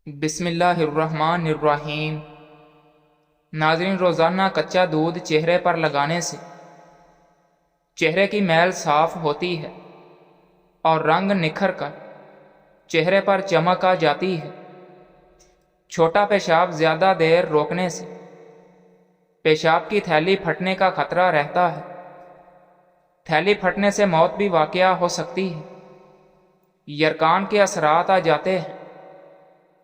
بسم اللہ الرحمن الرحیم۔ ناظرین، روزانہ کچا دودھ چہرے پر لگانے سے چہرے کی میل صاف ہوتی ہے اور رنگ نکھر کر چہرے پر چمک آ جاتی ہے۔ چھوٹا پیشاب زیادہ دیر روکنے سے پیشاب کی تھیلی پھٹنے کا خطرہ رہتا ہے۔ تھیلی پھٹنے سے موت بھی واقع ہو سکتی ہے۔ یرقان کے اثرات آ جاتے ہیں۔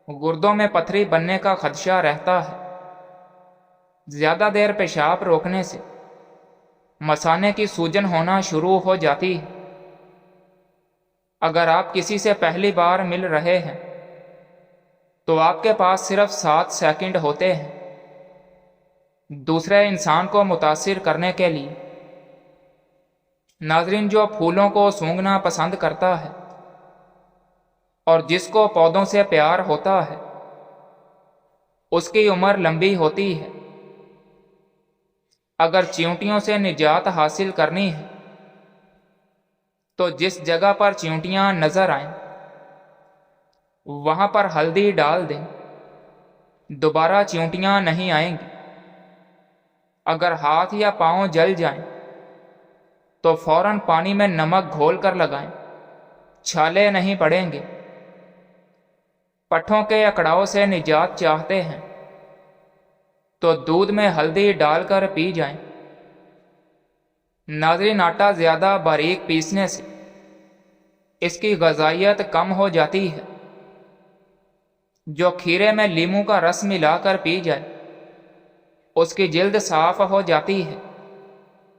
گردوں میں پتھری بننے کا خدشہ رہتا ہے۔ زیادہ دیر پیشاب روکنے سے مثانے کی سوجن ہونا شروع ہو جاتی ہے۔ اگر آپ کسی سے پہلی بار مل رہے ہیں تو آپ کے پاس صرف 7 سیکنڈ ہوتے ہیں دوسرے انسان کو متاثر کرنے کے لیے۔ ناظرین، جو پھولوں کو سونگھنا پسند کرتا ہے اور جس کو پودوں سے پیار ہوتا ہے اس کی عمر لمبی ہوتی ہے۔ اگر چیونٹیوں سے نجات حاصل کرنی ہے تو جس جگہ پر چیونٹیاں نظر آئیں وہاں پر ہلدی ڈال دیں، دوبارہ چیونٹیاں نہیں آئیں گی۔ اگر ہاتھ یا پاؤں جل جائیں تو فوراً پانی میں نمک گھول کر لگائیں، چھالے نہیں پڑیں گے۔ پٹھوں کے اکڑاؤ سے نجات چاہتے ہیں تو دودھ میں ہلدی ڈال کر پی جائیں۔ ناظرین، آٹا زیادہ باریک پیسنے سے اس کی غذائیت کم ہو جاتی ہے۔ جو کھیرے میں لیموں کا رس ملا کر پی جائے اس کی جلد صاف ہو جاتی ہے،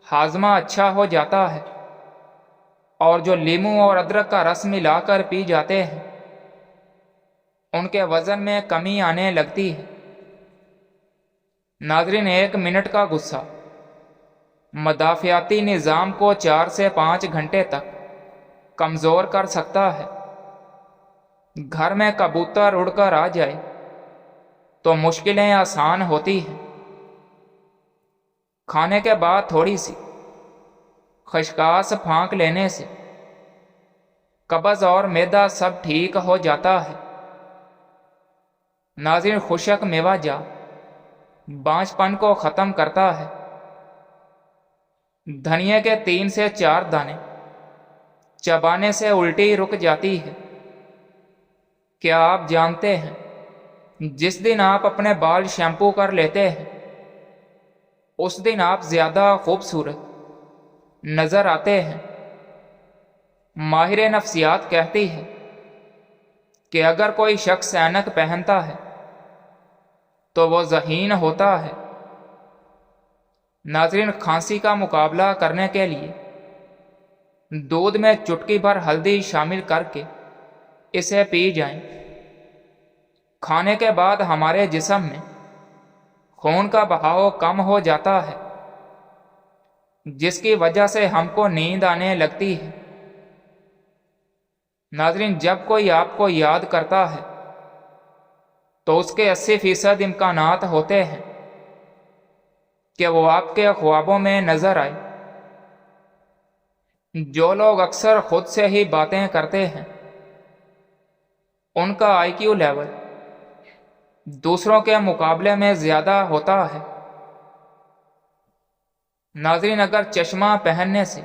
ہاضمہ اچھا ہو جاتا ہے۔ اور جو لیموں اور ادرک کا رس ملا کر پی جاتے ہیں ان کے وزن میں کمی آنے لگتی ہے۔ ناظرین، 1 منٹ کا غصہ مدافعاتی نظام کو 4 سے 5 گھنٹے تک کمزور کر سکتا ہے۔ گھر میں کبوتر اڑ کر آ جائے تو مشکلیں آسان ہوتی ہیں۔ کھانے کے بعد تھوڑی سی خشخاش پھانک لینے سے قبض اور معدہ سب ٹھیک ہو جاتا ہے۔ ناظرین، خشک میوہ جات بانجھ پن کو ختم کرتا ہے۔ دھنیا کے 3 سے 4 دانے چبانے سے الٹی رک جاتی ہے۔ کیا آپ جانتے ہیں جس دن آپ اپنے بال شیمپو کر لیتے ہیں اس دن آپ زیادہ خوبصورت نظر آتے ہیں۔ ماہر نفسیات کہتی ہے کہ اگر کوئی شخص اینک پہنتا ہے تو وہ ذہین ہوتا ہے۔ ناظرین، کھانسی کا مقابلہ کرنے کے لیے دودھ میں چٹکی بھر ہلدی شامل کر کے اسے پی جائیں۔ کھانے کے بعد ہمارے جسم میں خون کا بہاؤ کم ہو جاتا ہے جس کی وجہ سے ہم کو نیند آنے لگتی ہے۔ ناظرین، جب کوئی آپ کو یاد کرتا ہے تو اس کے 80% امکانات ہوتے ہیں کہ وہ آپ کے خوابوں میں نظر آئے۔ جو لوگ اکثر خود سے ہی باتیں کرتے ہیں ان کا IQ لیول دوسروں کے مقابلے میں زیادہ ہوتا ہے۔ ناظرین، اگر چشمہ پہننے سے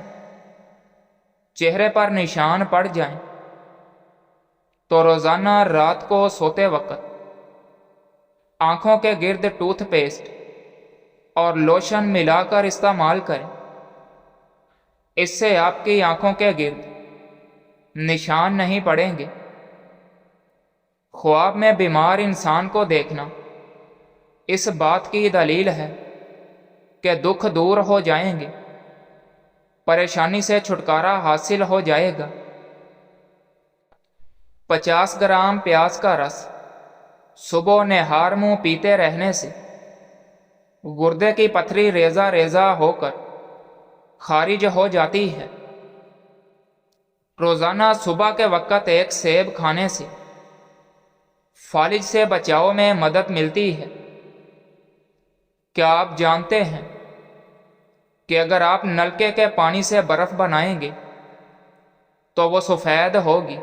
چہرے پر نشان پڑ جائیں تو روزانہ رات کو سوتے وقت آنکھوں کے گرد ٹوتھ پیسٹ اور لوشن ملا کر استعمال کریں۔ اس سے آپ کی آنکھوں کے گرد نشان نہیں پڑیں گے۔ خواب میں بیمار انسان کو دیکھنا اس بات کی دلیل ہے کہ دکھ دور ہو جائیں گے، پریشانی سے چھٹکارا حاصل ہو جائے گا۔ 50 گرام پیاز کا رس صبح نہار منہ پیتے رہنے سے گردے کی پتھری ریزہ ریزہ ہو کر خارج ہو جاتی ہے۔ روزانہ صبح کے وقت 1 سیب کھانے سے فالج سے بچاؤ میں مدد ملتی ہے۔ کیا آپ جانتے ہیں کہ اگر آپ نلکے کے پانی سے برف بنائیں گے تو وہ سفید ہوگی؟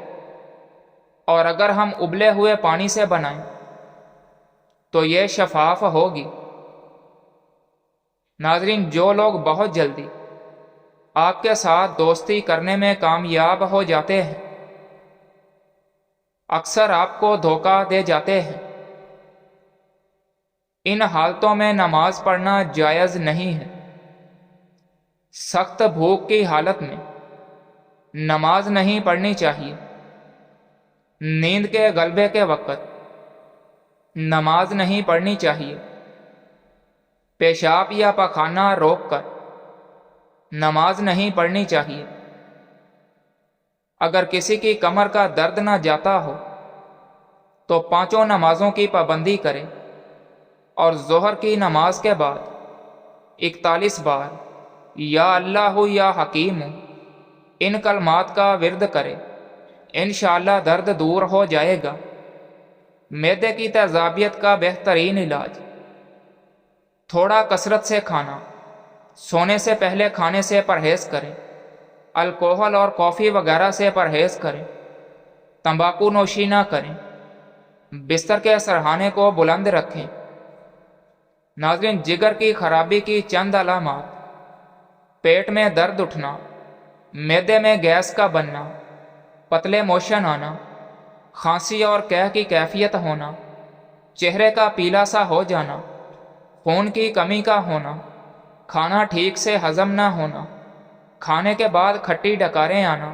اور اگر ہم ابلے ہوئے پانی سے بنائیں تو یہ شفاف ہوگی۔ ناظرین، جو لوگ بہت جلدی آپ کے ساتھ دوستی کرنے میں کامیاب ہو جاتے ہیں اکثر آپ کو دھوکہ دے جاتے ہیں۔ ان حالتوں میں نماز پڑھنا جائز نہیں ہے۔ سخت بھوک کی حالت میں نماز نہیں پڑھنی چاہیے۔ نیند کے غلبے کے وقت نماز نہیں پڑھنی چاہیے۔ پیشاب یا پخانہ روک کر نماز نہیں پڑھنی چاہیے۔ اگر کسی کی کمر کا درد نہ جاتا ہو تو 5 نمازوں کی پابندی کرے اور ظہر کی نماز کے بعد 41 بار یا اللہ یا حکیم ان کلمات کا ورد کرے، انشاءاللہ درد دور ہو جائے گا۔ معدے کی تیزابیت کا بہترین علاج تھوڑا کثرت سے کھانا، سونے سے پہلے کھانے سے پرہیز کریں، الکوحل اور کافی وغیرہ سے پرہیز کریں، تمباکو نوشی نہ کریں، بستر کے سرہانے کو بلند رکھیں۔ ناظرین، جگر کی خرابی کی چند علامات: پیٹ میں درد اٹھنا، معدے میں گیس کا بننا، پتلے موشن آنا، کھانسی اور قے کی کیفیت ہونا، چہرے کا پیلا سا ہو جانا، خون کی کمی کا ہونا، کھانا ٹھیک سے ہضم نہ ہونا، کھانے کے بعد کھٹی ڈکاریں آنا۔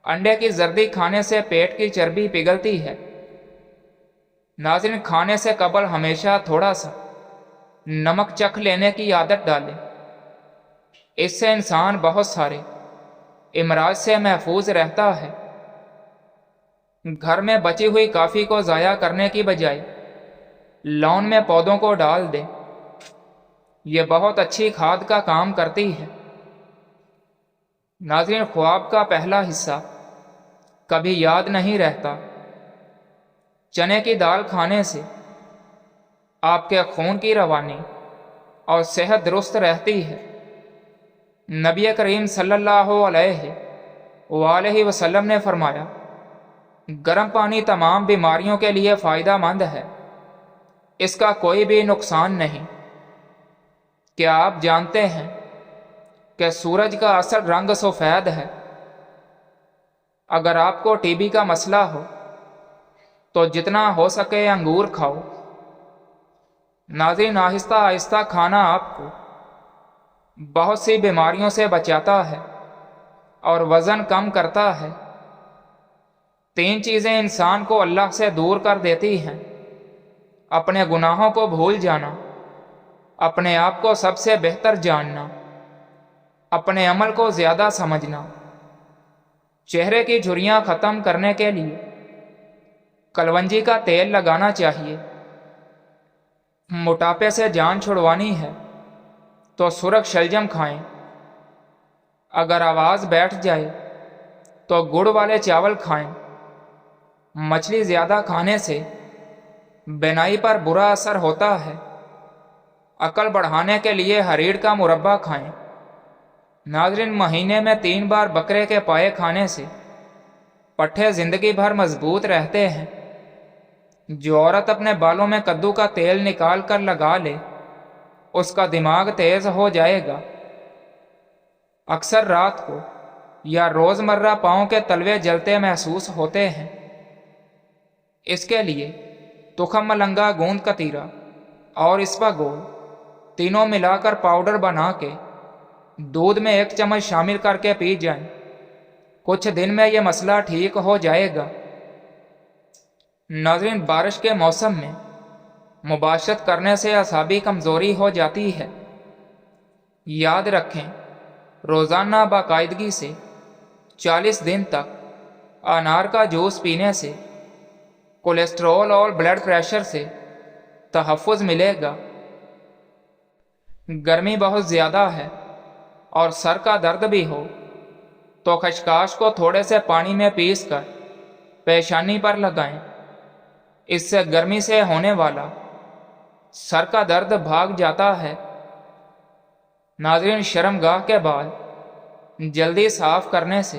انڈے کی زردی کھانے سے پیٹ کی چربی پگھلتی ہے۔ ناظرین، کھانے سے قبل ہمیشہ تھوڑا سا نمک چکھ لینے کی عادت ڈالیں۔ اس سے انسان بہت سارے امراض سے محفوظ رہتا ہے۔ گھر میں بچی ہوئی کافی کو ضائع کرنے کی بجائے لان میں پودوں کو ڈال دیں، یہ بہت اچھی کھاد کا کام کرتی ہے۔ ناظرین، خواب کا پہلا حصہ کبھی یاد نہیں رہتا۔ چنے کی دال کھانے سے آپ کے خون کی روانی اور صحت درست رہتی ہے۔ نبی کریم صلی اللہ علیہ وآلہ وسلم نے فرمایا، گرم پانی تمام بیماریوں کے لیے فائدہ مند ہے، اس کا کوئی بھی نقصان نہیں۔ کیا آپ جانتے ہیں کہ سورج کا اصل رنگ سفید ہے؟ اگر آپ کو ٹی بی کا مسئلہ ہو تو جتنا ہو سکے انگور کھاؤ۔ ناظرین، آہستہ آہستہ کھانا آپ کو بہت سی بیماریوں سے بچاتا ہے اور وزن کم کرتا ہے۔ 3 چیزیں انسان کو اللہ سے دور کر دیتی ہیں: اپنے گناہوں کو بھول جانا، اپنے آپ کو سب سے بہتر جاننا، اپنے عمل کو زیادہ سمجھنا۔ چہرے کی جھریاں ختم کرنے کے لیے کلونجی کا تیل لگانا چاہیے۔ موٹاپے سے جان چھڑوانی ہے تو سرخ شلجم کھائیں۔ اگر آواز بیٹھ جائے تو گڑ والے چاول کھائیں۔ مچھلی زیادہ کھانے سے بینائی پر برا اثر ہوتا ہے۔ عقل بڑھانے کے لیے ہریڑ کا مربع کھائیں۔ ناظرین، مہینے میں 3 بار بکرے کے پائے کھانے سے پٹھے زندگی بھر مضبوط رہتے ہیں۔ جو عورت اپنے بالوں میں کدو کا تیل نکال کر لگا لے اس کا دماغ تیز ہو جائے گا۔ اکثر رات کو یا روزمرہ پاؤں کے تلوے جلتے محسوس ہوتے ہیں۔ اس کے لیے تخم ملنگا، گوند کتیرا اور اسواگول تینوں ملا کر پاؤڈر بنا کے دودھ میں 1 چمچ شامل کر کے پی جائیں۔ کچھ دن میں یہ مسئلہ ٹھیک ہو جائے گا۔ ناظرین، بارش کے موسم میں مباشرت کرنے سے اعصابی کمزوری ہو جاتی ہے۔ یاد رکھیں، روزانہ باقاعدگی سے 40 دن تک انار کا جوس پینے سے کولیسٹرول اور بلڈ پریشر سے تحفظ ملے گا۔ گرمی بہت زیادہ ہے اور سر کا درد بھی ہو تو خشخاش کو تھوڑے سے پانی میں پیس کر پیشانی پر لگائیں۔ اس سے گرمی سے ہونے والا سر کا درد بھاگ جاتا ہے۔ ناظرین، شرمگاہ کے بال جلدی صاف کرنے سے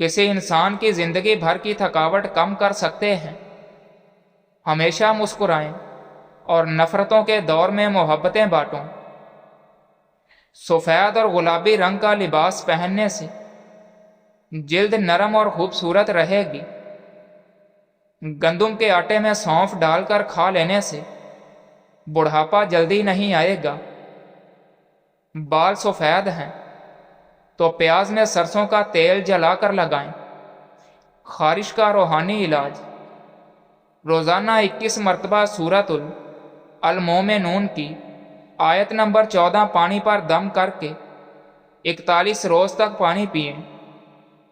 کسی انسان کی زندگی بھر کی تھکاوٹ کم کر سکتے ہیں۔ ہمیشہ مسکرائیں اور نفرتوں کے دور میں محبتیں بانٹوں۔ سفید اور گلابی رنگ کا لباس پہننے سے جلد نرم اور خوبصورت رہے گی۔ گندم کے آٹے میں سونف ڈال کر کھا لینے سے بڑھاپا جلدی نہیں آئے گا۔ بال سفید ہیں تو پیاز میں سرسوں کا تیل جلا کر لگائیں۔ خارش کا روحانی علاج: روزانہ 21 مرتبہ سورۃ المومنون کی آیت نمبر 14 پانی پر دم کر کے 41 روز تک پانی پئیں۔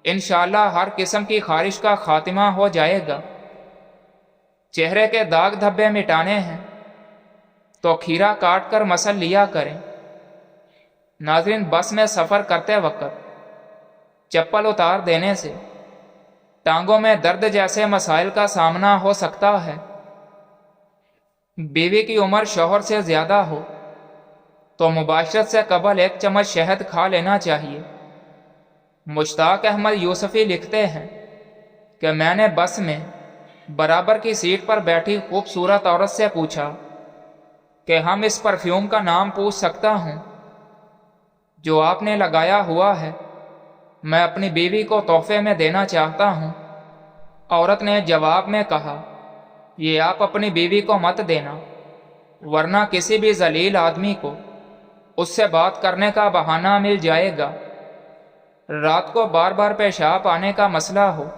انشاءاللہ ہر قسم کی خارش کا خاتمہ ہو جائے گا۔ چہرے کے داغ دھبے مٹانے ہیں تو کھیرا کاٹ کر مسل لیا کریں۔ ناظرین، بس میں سفر کرتے وقت چپل اتار دینے سے ٹانگوں میں درد جیسے مسائل کا سامنا ہو سکتا ہے۔ بیوی کی عمر شوہر سے زیادہ ہو تو مباشرت سے قبل 1 چمچ شہد کھا لینا چاہیے۔ مشتاق احمد یوسفی لکھتے ہیں کہ میں نے بس میں برابر کی سیٹ پر بیٹھی خوبصورت عورت سے پوچھا کہ ہم اس پرفیوم کا نام پوچھ سکتا ہوں جو آپ نے لگایا ہوا ہے؟ میں اپنی بیوی کو تحفے میں دینا چاہتا ہوں۔ عورت نے جواب میں کہا، یہ آپ اپنی بیوی کو مت دینا، ورنہ کسی بھی ذلیل آدمی کو اس سے بات کرنے کا بہانہ مل جائے گا۔ رات کو بار بار پیشاب آنے کا مسئلہ ہو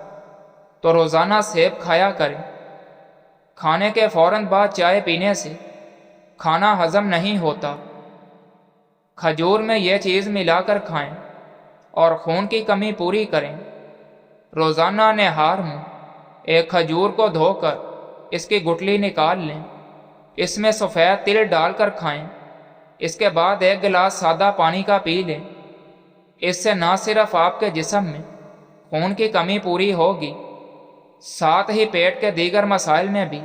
تو روزانہ سیب کھایا کریں۔ کھانے کے فوراً بعد چائے پینے سے کھانا ہضم نہیں ہوتا۔ کھجور میں یہ چیز ملا کر کھائیں اور خون کی کمی پوری کریں۔ روزانہ نہار میں ایک کھجور کو دھو کر اس کی گٹلی نکال لیں، اس میں سفید تل ڈال کر کھائیں۔ اس کے بعد 1 گلاس سادہ پانی کا پی لیں۔ اس سے نہ صرف آپ کے جسم میں خون کی کمی پوری ہوگی، ساتھ ہی پیٹ کے دیگر مسائل میں بھی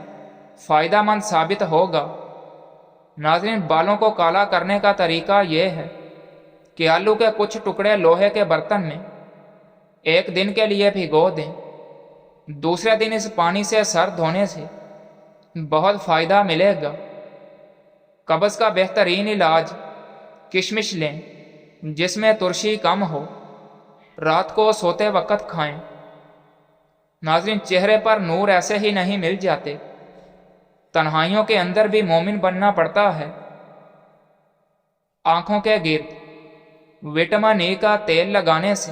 فائدہ مند ثابت ہوگا۔ ناظرین، بالوں کو کالا کرنے کا طریقہ یہ ہے کہ آلو کے کچھ ٹکڑے لوہے کے برتن میں 1 دن کے لیے بھگو دیں۔ دوسرے دن اس پانی سے سر دھونے سے بہت فائدہ ملے گا۔ قبض کا بہترین علاج: کشمش لیں جس میں ترشی کم ہو، رات کو سوتے وقت کھائیں۔ ناظرین، چہرے پر نور ایسے ہی نہیں مل جاتے، تنہائیوں کے اندر بھی مومن بننا پڑتا ہے۔ آنکھوں کے گرد وٹامن ای کا تیل لگانے سے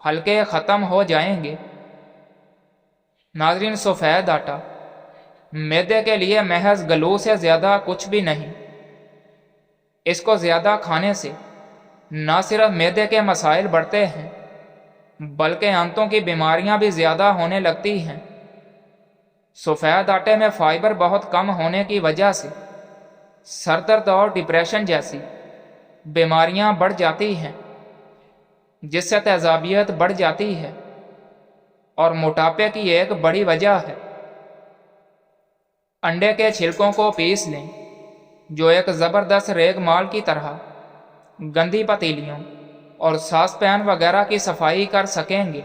حلقے ختم ہو جائیں گے۔ ناظرین، سفید آٹا معدے کے لیے محض گلو سے زیادہ کچھ بھی نہیں۔ اس کو زیادہ کھانے سے نہ صرف معدے کے مسائل بڑھتے ہیں بلکہ آنتوں کی بیماریاں بھی زیادہ ہونے لگتی ہیں۔ سفید آٹے میں فائبر بہت کم ہونے کی وجہ سے سر درد اور ڈپریشن جیسی بیماریاں بڑھ جاتی ہیں، جس سے تیزابیت بڑھ جاتی ہے اور موٹاپے کی ایک بڑی وجہ ہے۔ انڈے کے چھلکوں کو پیس لیں جو ایک زبردست ریگ مال کی طرح گندی پتیلیوں اور ساس پین وغیرہ کی صفائی کر سکیں گے۔